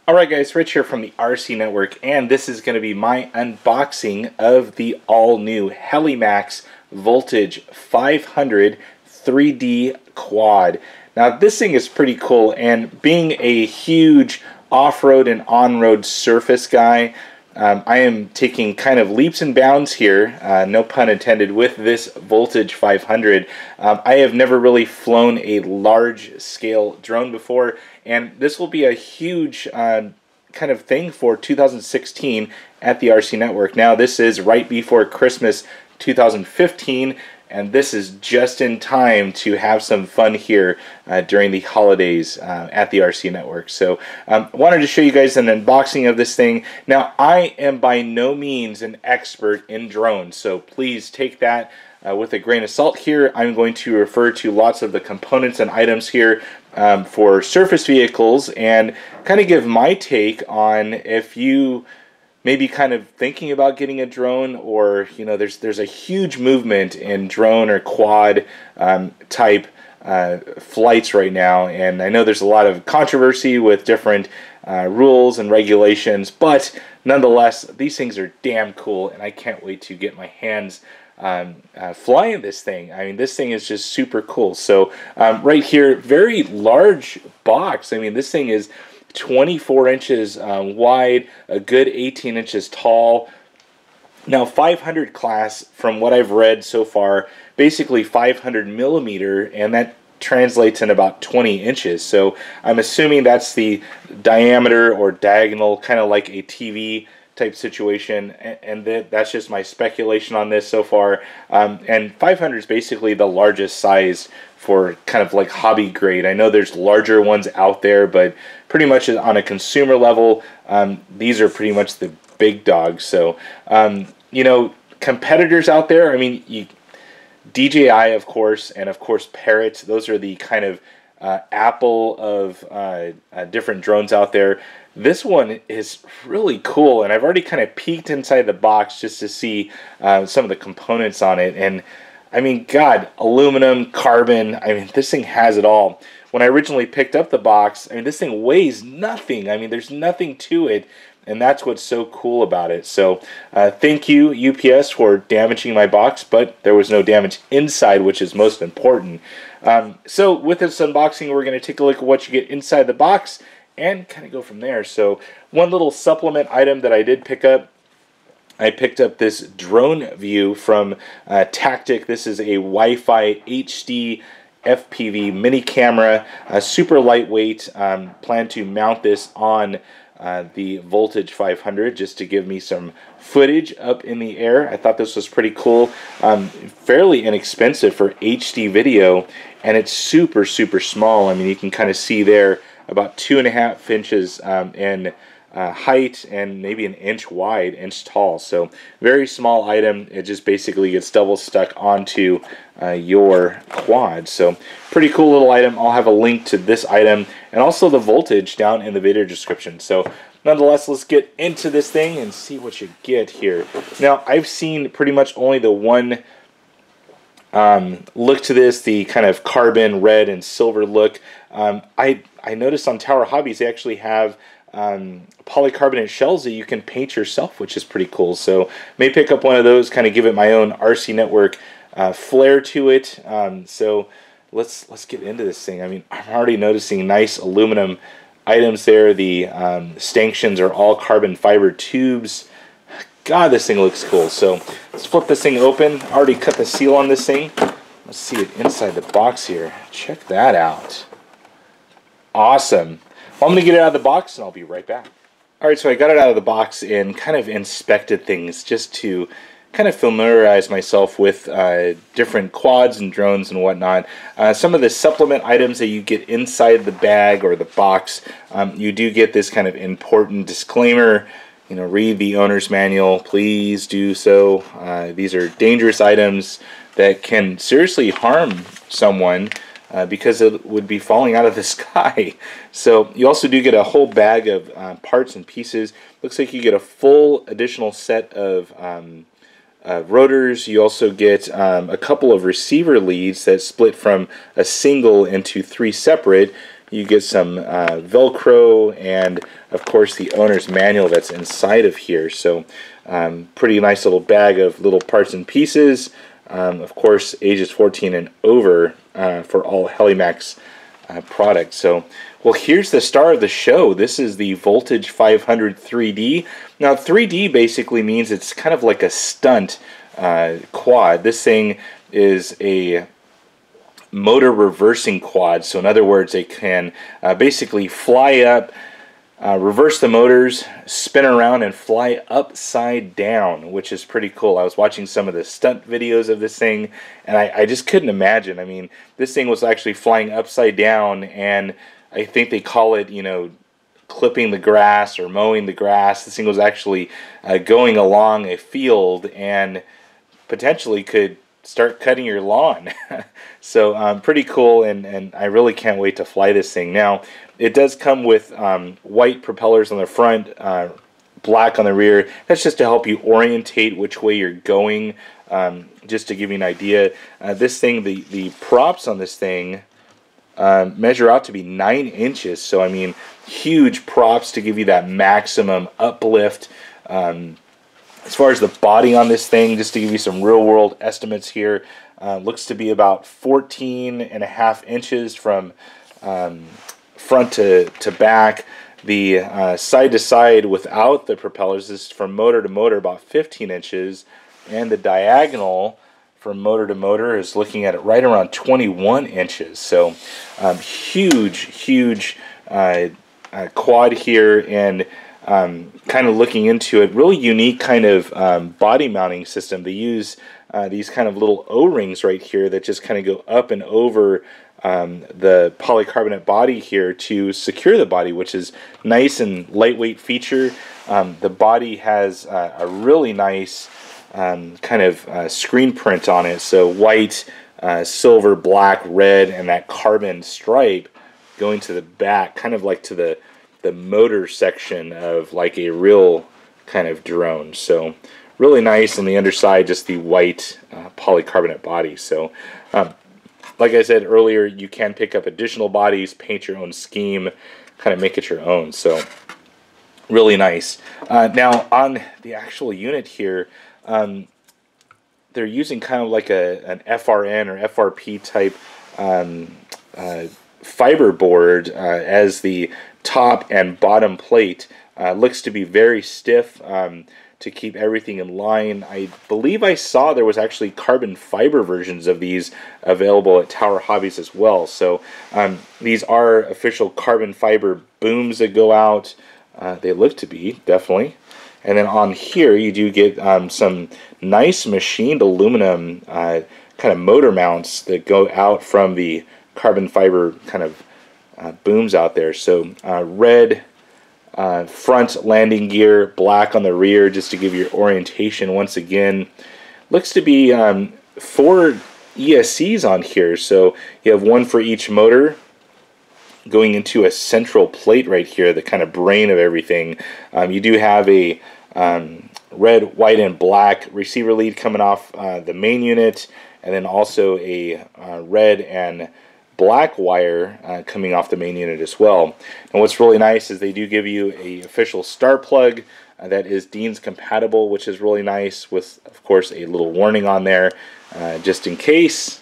Alright guys, Rich here from the RC Network, and this is going to be my unboxing of the all-new Heli-Max Voltage 500 3D Quad. Now this thing is pretty cool, and being a huge off-road and on-road surface guy, I am taking kind of leaps and bounds here, no pun intended, with this Voltage 500. I have never really flown a large-scale drone before, and this will be a huge kind of thing for 2016 at the RC Network. Now this is right before Christmas 2015, and this is just in time to have some fun here during the holidays at the RC Network. So wanted to show you guys an unboxing of this thing. Now I am by no means an expert in drones, so please take that with a grain of salt here. I'm going to refer to lots of the components and items here for surface vehicles and kind of give my take on if you maybe kind of thinking about getting a drone, or you know, there's a huge movement in drone or quad type flights right now, and I know there's a lot of controversy with different rules and regulations, but nonetheless these things are damn cool, and I can't wait to get my hands flying this thing. I mean, this thing is just super cool. So right here, very large box. I mean, this thing is 24 inches wide, a good 18 inches tall. Now 500 class, from what I've read so far, basically 500 millimeter, and that translates in about 20 inches. So I'm assuming that's the diameter or diagonal, kind of like a TV type situation, and that's just my speculation on this so far. And 500 is basically the largest size for kind of like hobby grade. I know there's larger ones out there, but pretty much on a consumer level, these are pretty much the big dogs. So you know, competitors out there, I mean, DJI of course, and of course Parrot, those are the kind of Apple of different drones out there. This one is really cool, and I've already kind of peeked inside the box just to see some of the components on it. And I mean, God, aluminum, carbon, I mean, this thing has it all. When I originally picked up the box, I mean, this thing weighs nothing. I mean, there's nothing to it, and that's what's so cool about it. So thank you, UPS, for damaging my box, but there was no damage inside, which is most important. So with this unboxing, we're going to take a look at what you get inside the box and kind of go from there. So one little supplement item that I did pick up, I picked up this drone view from Tactic. This is a Wi-Fi HD FPV mini camera, super lightweight. Plan to mount this on the Voltage 500 just to give me some footage up in the air. I thought this was pretty cool. Fairly inexpensive for HD video, and it's super small. I mean, you can kind of see there about 2.5 inches in height and maybe an inch wide, inch tall. So very small item. It just basically gets double stuck onto your quad. So pretty cool little item. I'll have a link to this item and also the voltage down in the video description. So nonetheless, let's get into this thing and see what you get here. Now I've seen pretty much only the one look to this, the kind of carbon red and silver look. I noticed on Tower Hobbies they actually have polycarbonate shells that you can paint yourself, which is pretty cool. So may pick up one of those, kind of give it my own RC Network flair to it. So let's get into this thing. I mean, I'm already noticing nice aluminum items there. The stanchions are all carbon fiber tubes. God, this thing looks cool. So let's flip this thing open. I already cut the seal on this thing. Let's see it inside the box here. Check that out. Awesome. Well, I'm going to get it out of the box, and I'll be right back. Alright, so I got it out of the box and kind of inspected things just to kind of familiarize myself with different quads and drones and whatnot. Some of the supplement items that you get inside the bag or the box, you do get this kind of important disclaimer. You know, read the owner's manual. Please do so. These are dangerous items that can seriously harm someone because it would be falling out of the sky. So you also do get a whole bag of parts and pieces. Looks like you get a full additional set of rotors. You also get a couple of receiver leads that split from a single into 3 separate. You get some Velcro and, of course, the owner's manual that's inside of here. So pretty nice little bag of little parts and pieces. Of course, ages 14 and over for all HeliMax products. So, well, here's the star of the show. This is the Voltage 500 3D. Now, 3D basically means it's kind of like a stunt quad. This thing is a motor reversing quad. So in other words, it can basically fly up, reverse the motors, spin around, and fly upside down, which is pretty cool. I was watching some of the stunt videos of this thing, and I just couldn't imagine. I mean, this thing was actually flying upside down, and I think they call it, you know, clipping the grass or mowing the grass. This thing was actually going along a field and potentially could start cutting your lawn. So pretty cool, and I really can't wait to fly this thing. Now, it does come with white propellers on the front, black on the rear. That's just to help you orientate which way you're going, just to give you an idea. This thing, the props on this thing measure out to be 9 inches. So, I mean, huge props to give you that maximum uplift. As far as the body on this thing, just to give you some real-world estimates here, looks to be about 14.5 inches from front to back. The side-to-side without the propellers is from motor to motor about 15 inches, and the diagonal from motor to motor is looking at it right around 21 inches. So huge quad here, and kind of looking into it, really unique kind of body mounting system. They use these kind of little O-rings right here that just kind of go up and over the polycarbonate body here to secure the body, which is nice and lightweight feature. The body has a really nice kind of screen print on it, so white, silver, black, red, and that carbon stripe going to the back, kind of like to the motor section of like a real kind of drone. So really nice, and the underside just the white polycarbonate body. So like I said earlier, you can pick up additional bodies, paint your own scheme, kind of make it your own. So really nice. Now on the actual unit here, they're using kind of like an FRN or FRP type fiber board as the top and bottom plate. Looks to be very stiff to keep everything in line. I believe I saw there was actually carbon fiber versions of these available at Tower Hobbies as well. So these are official carbon fiber booms that go out. They look to be, definitely. And then on here you do get some nice machined aluminum kind of motor mounts that go out from the carbon fiber kind of booms out there. So red front landing gear, black on the rear, just to give you orientation once again. Looks to be 4 ESCs on here, so you have one for each motor going into a central plate right here, the kind of brain of everything. You do have a red, white, and black receiver lead coming off the main unit, and then also a red and black wire coming off the main unit as well. And what's really nice is they do give you a official star plug that is Dean's compatible, which is really nice, with of course a little warning on there just in case.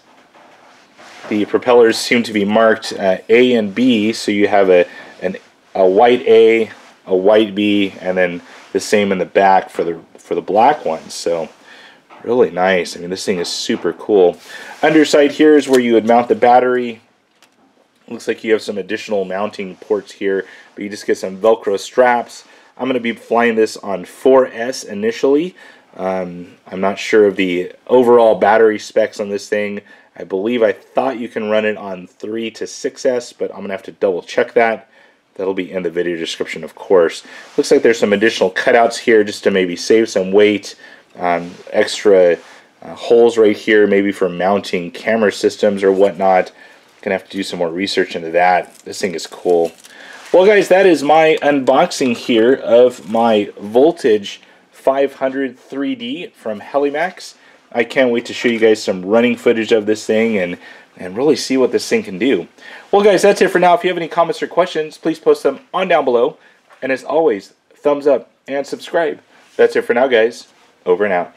The propellers seem to be marked A and B, so you have a white A, a white B, and then the same in the back for the black ones. So really nice. I mean, this thing is super cool. Underside here is where you would mount the battery. Looks like you have some additional mounting ports here, but you just get some Velcro straps. I'm going to be flying this on 4S initially. I'm not sure of the overall battery specs on this thing. I thought you can run it on 3 to 6S, but I'm going to have to double check that. That'll be in the video description, of course. Looks like there's some additional cutouts here just to maybe save some weight. Extra holes right here, maybe for mounting camera systems or whatnot. Gonna have to do some more research into that. This thing is cool. Well, guys, that is my unboxing here of my Voltage 500 3D from HeliMax. I can't wait to show you guys some running footage of this thing and really see what this thing can do. Well guys, that's it for now. If you have any comments or questions, please post them on down below. And as always, thumbs up and subscribe. That's it for now guys. Over and out.